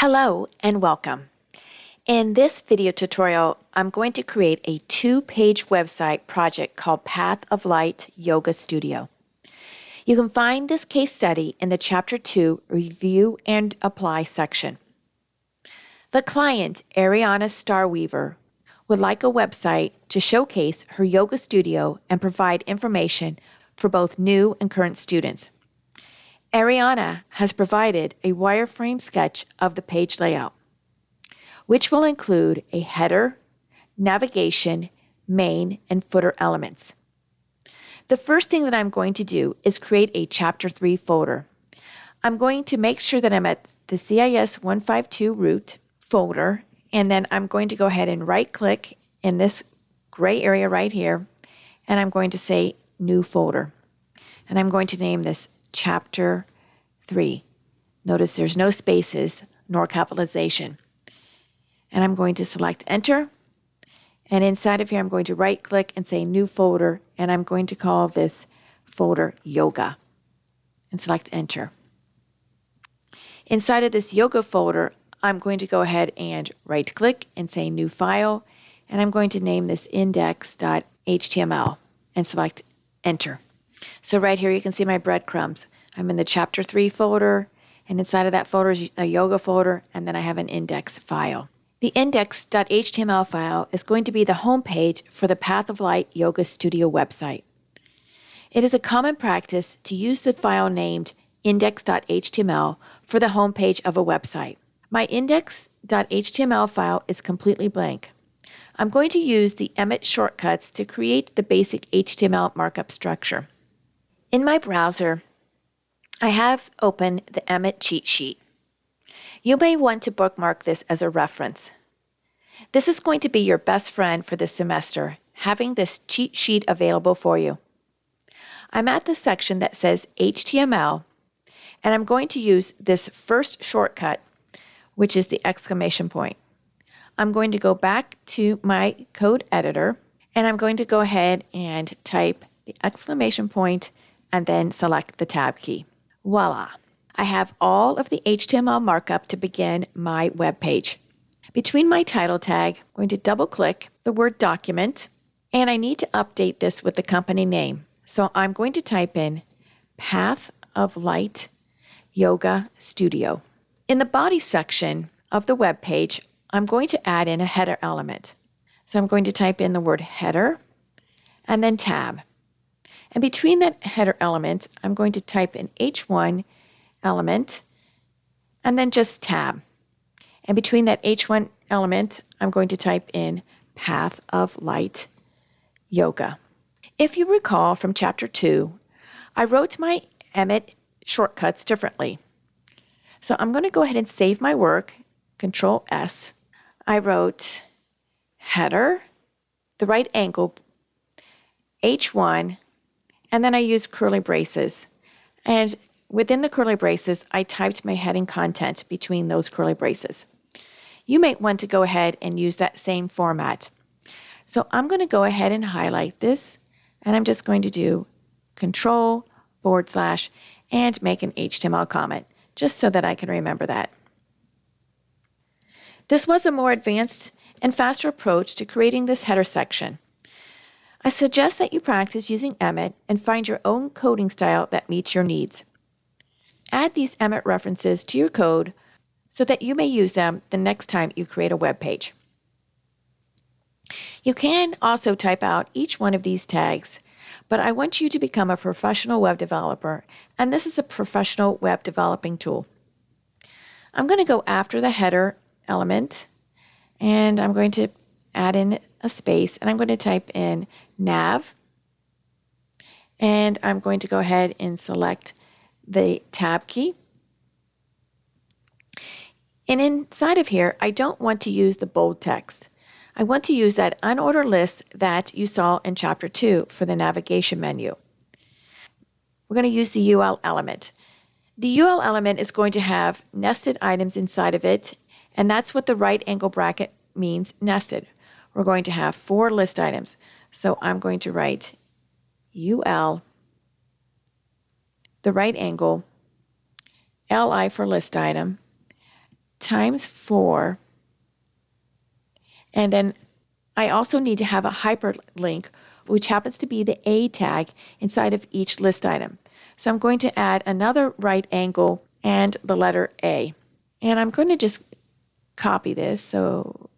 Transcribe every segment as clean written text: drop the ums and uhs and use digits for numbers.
Hello and welcome. In this video tutorial, I'm going to create a two-page website project called Path of Light Yoga Studio. You can find this case study in the Chapter 2 Review and Apply section. The client, Ariana Starweaver, would like a website to showcase her yoga studio and provide information for both new and current students. Ariana has provided a wireframe sketch of the page layout, which will include a header, navigation, main, and footer elements. The first thing that I'm going to do is create a Chapter 3 folder. I'm going to make sure that I'm at the CIS 152 root folder, and then I'm going to go ahead and right-click in this gray area right here, and I'm going to say New Folder. And I'm going to name this Chapter 3. Notice there's no spaces nor capitalization. And I'm going to select Enter. And inside of here, I'm going to right-click and say New Folder, and I'm going to call this folder Yoga. And select Enter. Inside of this Yoga folder, I'm going to go ahead and right-click and say New File, and I'm going to name this index.html and select Enter. So right here you can see my breadcrumbs. I'm in the Chapter 3 folder, and inside of that folder is a Yoga folder, and then I have an index file. The index.html file is going to be the home page for the Path of Light Yoga Studio website. It is a common practice to use the file named index.html for the home page of a website. My index.html file is completely blank. I'm going to use the Emmet shortcuts to create the basic HTML markup structure. In my browser, I have opened the Emmet cheat sheet. You may want to bookmark this as a reference. This is going to be your best friend for this semester, having this cheat sheet available for you. I'm at the section that says HTML, and I'm going to use this first shortcut, which is the exclamation point. I'm going to go back to my code editor, and I'm going to go ahead and type the exclamation point and then select the tab key. Voila! I have all of the HTML markup to begin my web page. Between my title tag, I'm going to double-click the word document, and I need to update this with the company name. So I'm going to type in Path of Light Yoga Studio. In the body section of the web page, I'm going to add in a header element. So I'm going to type in the word header and then tab. And between that header element, I'm going to type in H1 element and then just tab. And between that H1 element, I'm going to type in Path of Light Yoga. If you recall from Chapter 2, I wrote my Emmet shortcuts differently. So I'm going to go ahead and save my work, Control S. I wrote header, the right angle, H1, and then I used curly braces. And within the curly braces, I typed my heading content between those curly braces. You might want to go ahead and use that same format. So I'm going to go ahead and highlight this, and I'm just going to do Control / and make an HTML comment, just so that I can remember that. This was a more advanced and faster approach to creating this header section. I suggest that you practice using Emmet and find your own coding style that meets your needs. Add these Emmet references to your code so that you may use them the next time you create a web page. You can also type out each one of these tags, but I want you to become a professional web developer, and this is a professional web developing tool. I'm going to go after the header element, and I'm going to add in a space, and I'm going to type in nav, and I'm going to go ahead and select the tab key. And inside of here, I don't want to use the bold text. I want to use that unordered list that you saw in Chapter 2 for the navigation menu. We're going to use the UL element. The UL element is going to have nested items inside of it, and that's what the right angle bracket means, nested. We're going to have 4 list items. So I'm going to write UL, the right angle, LI for list item, times 4, and then I also need to have a hyperlink, which happens to be the A tag inside of each list item. So I'm going to add another right angle and the letter A. And I'm going to just copy this, so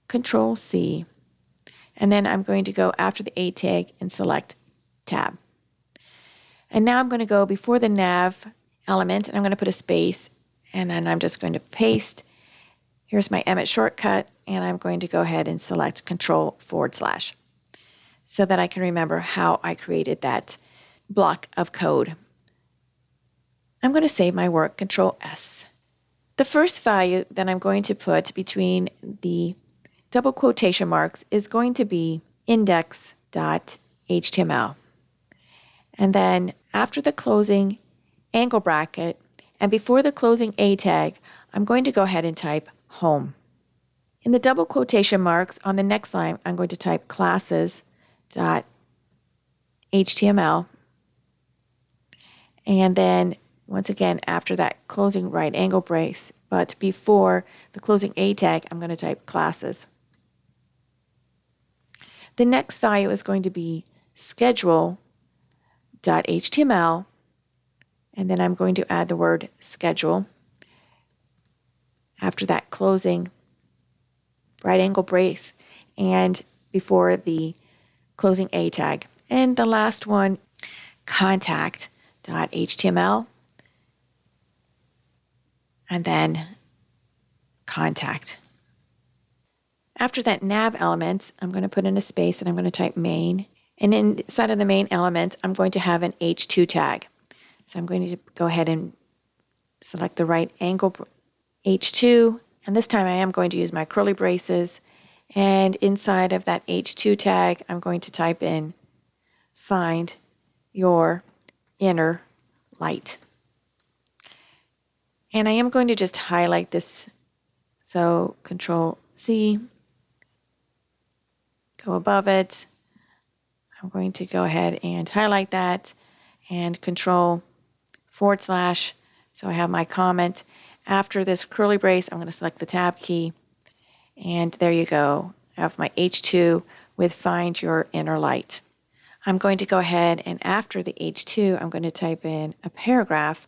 Control C. And then I'm going to go after the A tag and select Tab. And now I'm going to go before the nav element, and I'm going to put a space, and then I'm just going to paste. Here's my Emmet shortcut, and I'm going to go ahead and select Control / so that I can remember how I created that block of code. I'm going to save my work, Control S. The first value that I'm going to put between the double quotation marks is going to be index.html. And then after the closing angle bracket and before the closing A tag, I'm going to go ahead and type home. In the double quotation marks on the next line, I'm going to type classes.html. And then once again, after that closing right angle brace, but before the closing A tag, I'm going to type classes. The next value is going to be schedule.html, and then I'm going to add the word schedule after that closing right angle brace and before the closing A tag. And the last one, contact.html, and then contact. After that nav element, I'm going to put in a space and I'm going to type main. And inside of the main element, I'm going to have an H2 tag. So I'm going to go ahead and select the right angle H2. And this time I am going to use my curly braces. And inside of that H2 tag, I'm going to type in find your inner light. And I am going to just highlight this. So Control C, go above it. I'm going to go ahead and highlight that and Control / so I have my comment. After this curly brace, I'm going to select the Tab key. And there you go. I have my H2 with find your inner light. I'm going to go ahead and after the H2, I'm going to type in a paragraph.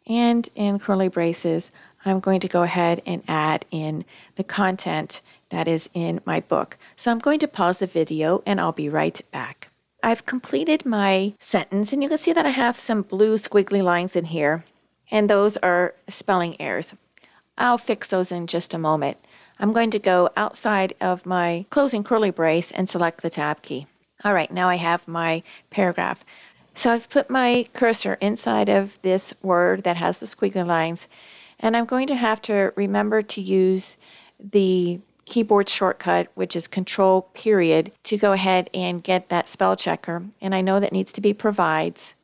And in curly braces, I'm going to go ahead and add in the content that is in my book. So I'm going to pause the video and I'll be right back. I've completed my sentence and you can see that I have some blue squiggly lines in here, and those are spelling errors. I'll fix those in just a moment. I'm going to go outside of my closing curly brace and select the Tab key. All right, now I have my paragraph. So I've put my cursor inside of this word that has the squiggly lines, and I'm going to have to remember to use the keyboard shortcut, which is Control period, to go ahead and get that spell checker. And I know that needs to be provides,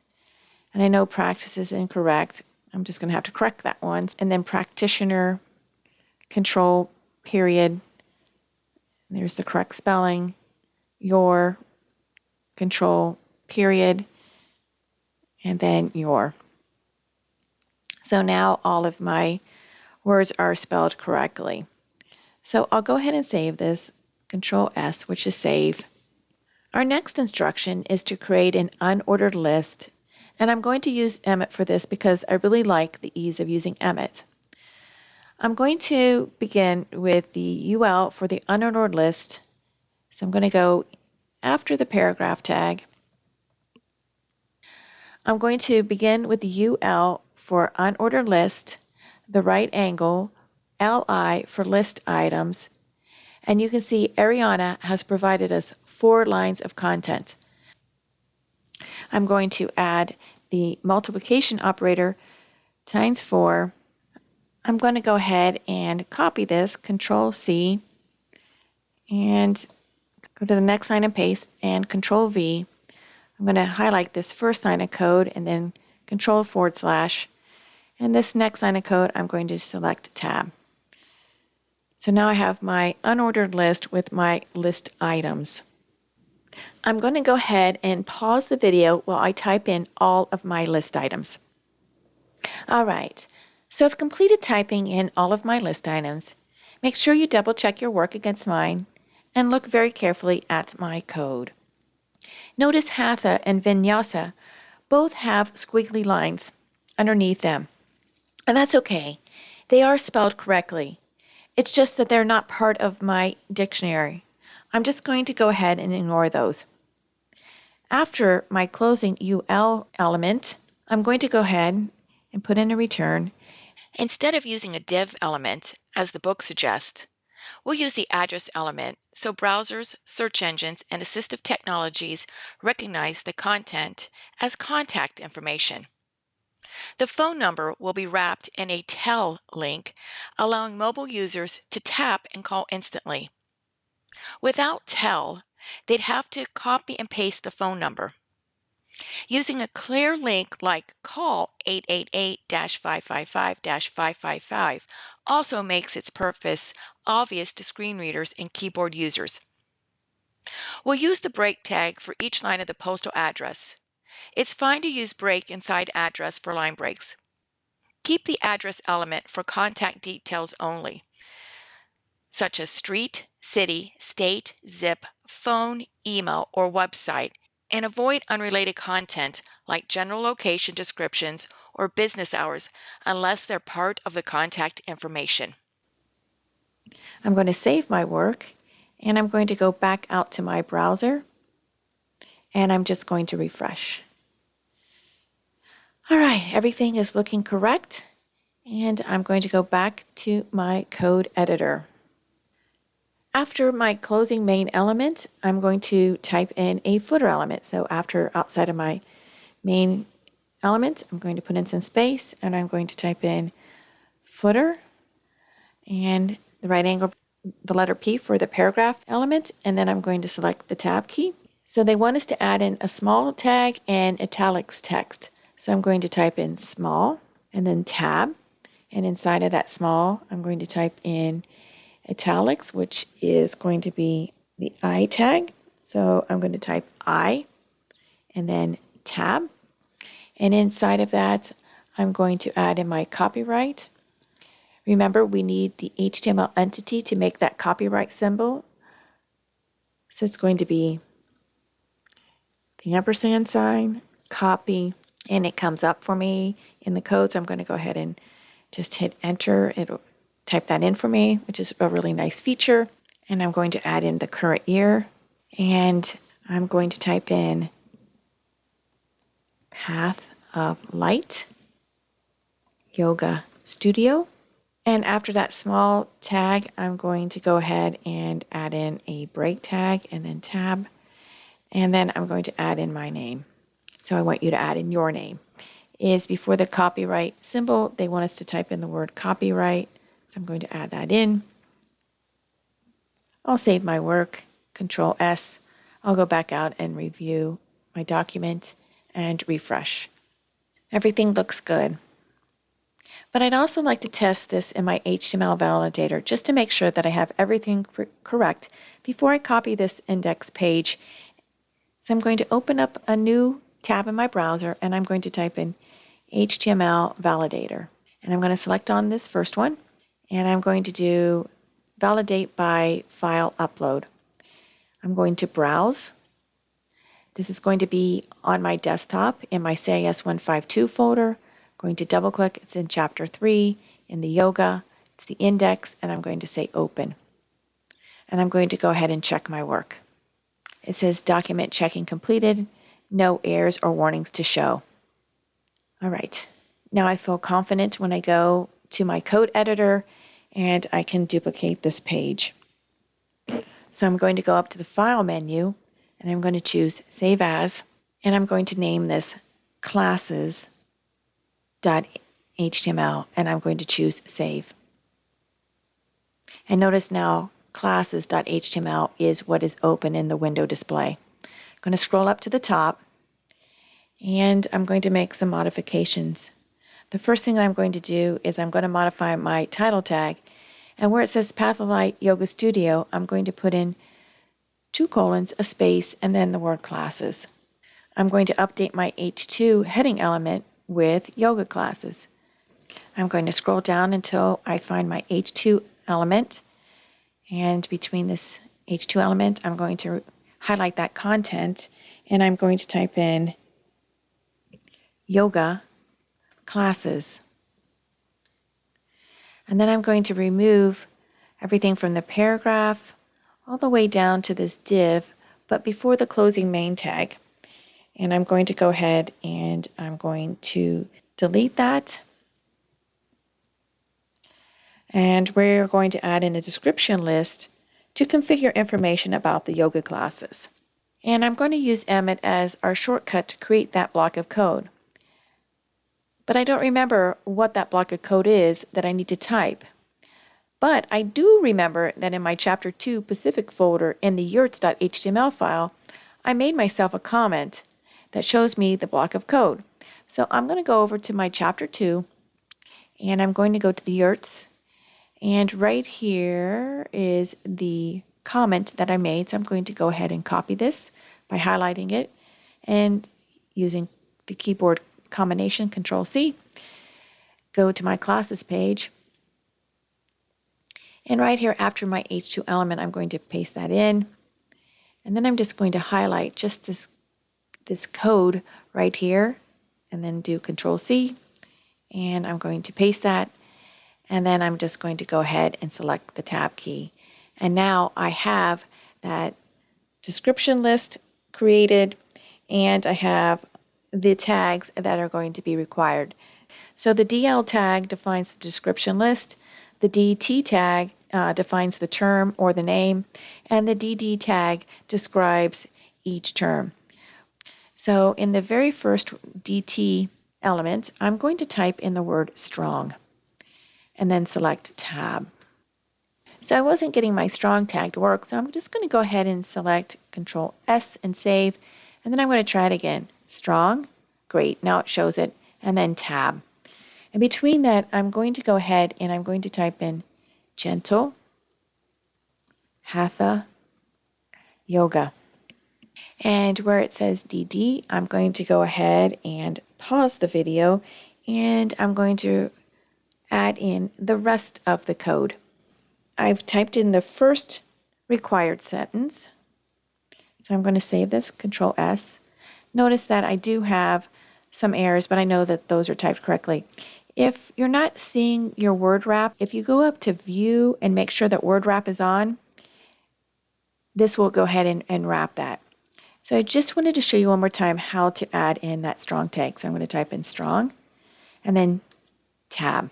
and I know practice is incorrect. I'm just going to have to correct that once. And then practitioner, Control period, there's the correct spelling, your, Control period, and then your. So now all of my words are spelled correctly. So I'll go ahead and save this, Control S, which is save. Our next instruction is to create an unordered list, and I'm going to use Emmet for this because I really like the ease of using Emmet. I'm going to begin with the UL for the unordered list. So I'm going to go after the paragraph tag. I'm going to begin with the UL for unordered list, the right angle, LI for list items, and you can see Ariana has provided us 4 lines of content. I'm going to add the multiplication operator times 4. I'm going to go ahead and copy this, Control C, and go to the next line and paste, and Control V. I'm going to highlight this first line of code and then Control /, and this next line of code I'm going to select Tab. So now I have my unordered list with my list items. I'm going to go ahead and pause the video while I type in all of my list items. All right, So I've completed typing in all of my list items. Make sure you double check your work against mine and look very carefully at my code. Notice Hatha and Vinyasa both have squiggly lines underneath them. And that's okay. They are spelled correctly. It's just that they're not part of my dictionary. I'm just going to go ahead and ignore those. After my closing UL element, I'm going to go ahead and put in a return. Instead of using a div element, as the book suggests, we'll use the address element so browsers, search engines, and assistive technologies recognize the content as contact information. The phone number will be wrapped in a tell link, allowing mobile users to tap and call instantly. Without tell, they'd have to copy and paste the phone number. Using a clear link like call 888-555-555 also makes its purpose obvious to screen readers and keyboard users. We'll use the break tag for each line of the postal address. It's fine to use break inside address for line breaks. Keep the address element for contact details only, such as street, city, state, zip, phone, email, or website, and avoid unrelated content like general location descriptions or business hours unless they're part of the contact information. I'm going to save my work, and I'm going to go back out to my browser, and I'm just going to refresh. All right, everything is looking correct, and I'm going to go back to my code editor. After my closing main element, I'm going to type in a footer element. So outside of my main element, I'm going to put in some space, and I'm going to type in footer and the right angle, the letter P for the paragraph element, and then I'm going to select the tab key. So they want us to add in a small tag and italics text. So I'm going to type in small and then tab, and inside of that small, I'm going to type in italics, which is going to be the I tag. So I'm going to type I and then tab. And inside of that, I'm going to add in my copyright. Remember, we need the HTML entity to make that copyright symbol. So it's going to be the ampersand sign, copy, and it comes up for me in the code. So I'm going to go ahead and just hit enter. It'll type that in for me, which is a really nice feature. And I'm going to add in the current year. And I'm going to type in Path of Light Yoga Studio. And after that small tag, I'm going to go ahead and add in a break tag and then tab. And then I'm going to add in my name. So I want you to add in your name. Is before the copyright symbol, they want us to type in the word copyright. So I'm going to add that in. I'll save my work, Control S. I'll go back out and review my document and refresh. Everything looks good. But I'd also like to test this in my HTML validator just to make sure that I have everything correct before I copy this index page. So I'm going to open up a new tab in my browser, and I'm going to type in HTML validator. And I'm going to select on this first one, and I'm going to do validate by file upload. I'm going to browse. This is going to be on my desktop in my CIS 152 folder. I'm going to double click. It's in chapter 3 in the yoga. It's the index, and I'm going to say open. And I'm going to go ahead and check my work. It says document checking completed, no errors or warnings to show. All right, now I feel confident when I go to my code editor and I can duplicate this page. So I'm going to go up to the File menu and I'm going to choose Save As, and I'm going to name this classes.html, and I'm going to choose Save. And notice now classes.html is what is open in the window display. I'm going to scroll up to the top, and I'm going to make some modifications. The first thing I'm going to do is I'm going to modify my title tag, and where it says Path of Light Yoga Studio, I'm going to put in 2 colons, a space, and then the word classes. I'm going to update my H2 heading element with yoga classes. I'm going to scroll down until I find my H2 element. And between this H2 element, I'm going to highlight that content, and I'm going to type in yoga classes. And then I'm going to remove everything from the paragraph all the way down to this div, but before the closing main tag. And I'm going to go ahead and I'm going to delete that. And we're going to add in a description list to configure information about the yoga classes. And I'm going to use Emmet as our shortcut to create that block of code. But I don't remember what that block of code is that I need to type. But I do remember that in my Chapter 2 Pacific folder in the yurts.html file, I made myself a comment that shows me the block of code. So I'm going to go over to my Chapter 2, and I'm going to go to the yurts. And right here is the comment that I made. So I'm going to go ahead and copy this by highlighting it and using the keyboard combination Control-C. Go to my classes page. And right here after my H2 element, I'm going to paste that in. And then I'm just going to highlight just this code right here and then do Control-C. And I'm going to paste that. And then I'm just going to go ahead and select the tab key. And now I have that description list created, and I have the tags that are going to be required. So the DL tag defines the description list, the DT tag defines the term or the name, and the DD tag describes each term. So in the very first DT element, I'm going to type in the word strong and then select tab. So I wasn't getting my strong tag to work, so I'm just going to go ahead and select Control S and save, and then I'm going to try it again. Strong, great, now it shows it, and then tab. And between that, I'm going to go ahead and I'm going to type in gentle, hatha, yoga. And where it says DD, I'm going to go ahead and pause the video, and I'm going to add in the rest of the code. I've typed in the first required sentence. So I'm going to save this, Control S. Notice that I do have some errors, but I know that those are typed correctly. If you're not seeing your word wrap, if you go up to View and make sure that word wrap is on, this will go ahead and wrap that. So I just wanted to show you one more time how to add in that strong tag. So I'm going to type in strong and then tab.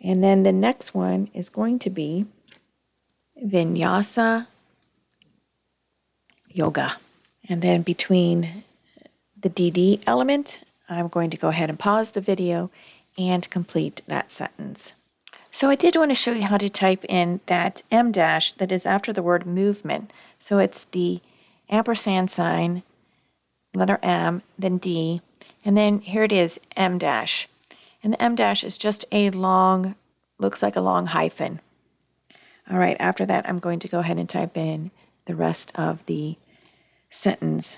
And then the next one is going to be Vinyasa Yoga. And then between the DD element, I'm going to go ahead and pause the video and complete that sentence. So I did want to show you how to type in that M dash that is after the word movement. So it's the ampersand sign, letter M, then D, and then here it is, M dash. And the M dash is just a long, looks like a long hyphen. All right, after that, I'm going to go ahead and type in the rest of the sentence.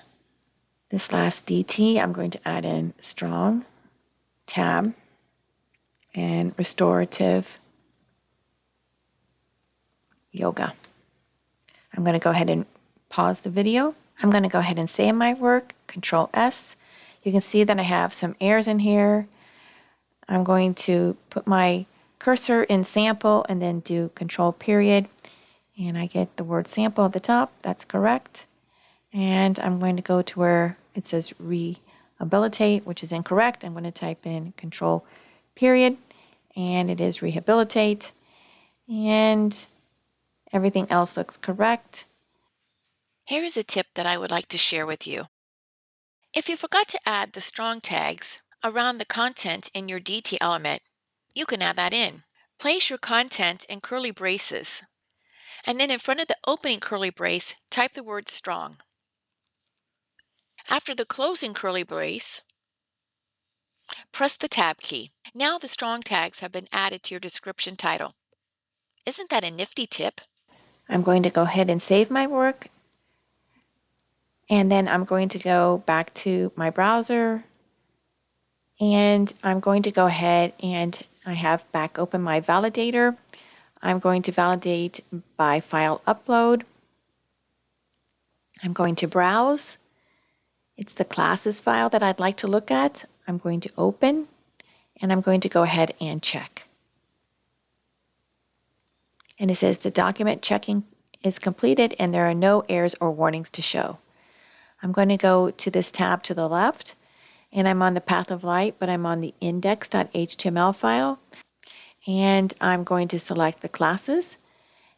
This last DT, I'm going to add in strong, tab, and restorative yoga. I'm going to go ahead and pause the video. I'm going to go ahead and save my work, Control S. You can see that I have some errors in here. I'm going to put my cursor in sample and then do Control period. And I get the word sample at the top. That's correct. And I'm going to go to where it says rehabilitate, which is incorrect. I'm going to type in Control period, and it is rehabilitate. And everything else looks correct. Here is a tip that I would like to share with you. If you forgot to add the strong tags around the content in your DT element, you can add that in. Place your content in curly braces, and then in front of the opening curly brace, type the word strong. After the closing curly brace, press the tab key. Now the strong tags have been added to your description title. Isn't that a nifty tip? I'm going to go ahead and save my work. And then I'm going to go back to my browser, and I'm going to go ahead and I have back open my validator. I'm going to validate by file upload. I'm going to browse. It's the classes file that I'd like to look at. I'm going to open, and I'm going to go ahead and check. And it says the document checking is completed and there are no errors or warnings to show. I'm going to go to this tab to the left, and I'm on the path of light, but I'm on the index.html file, and I'm going to select the classes,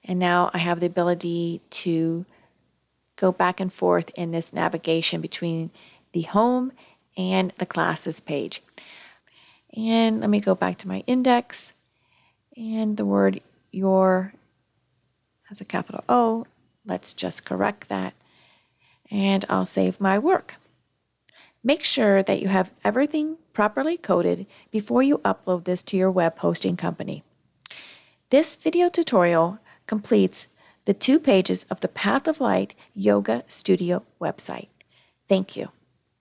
and now I have the ability to go back and forth in this navigation between the home and the classes page. And let me go back to my index, and the word your has a capital O. Let's just correct that, and I'll save my work. Make sure that you have everything properly coded before you upload this to your web hosting company. This video tutorial completes the 2 pages of the Path of Light Yoga Studio website. Thank you.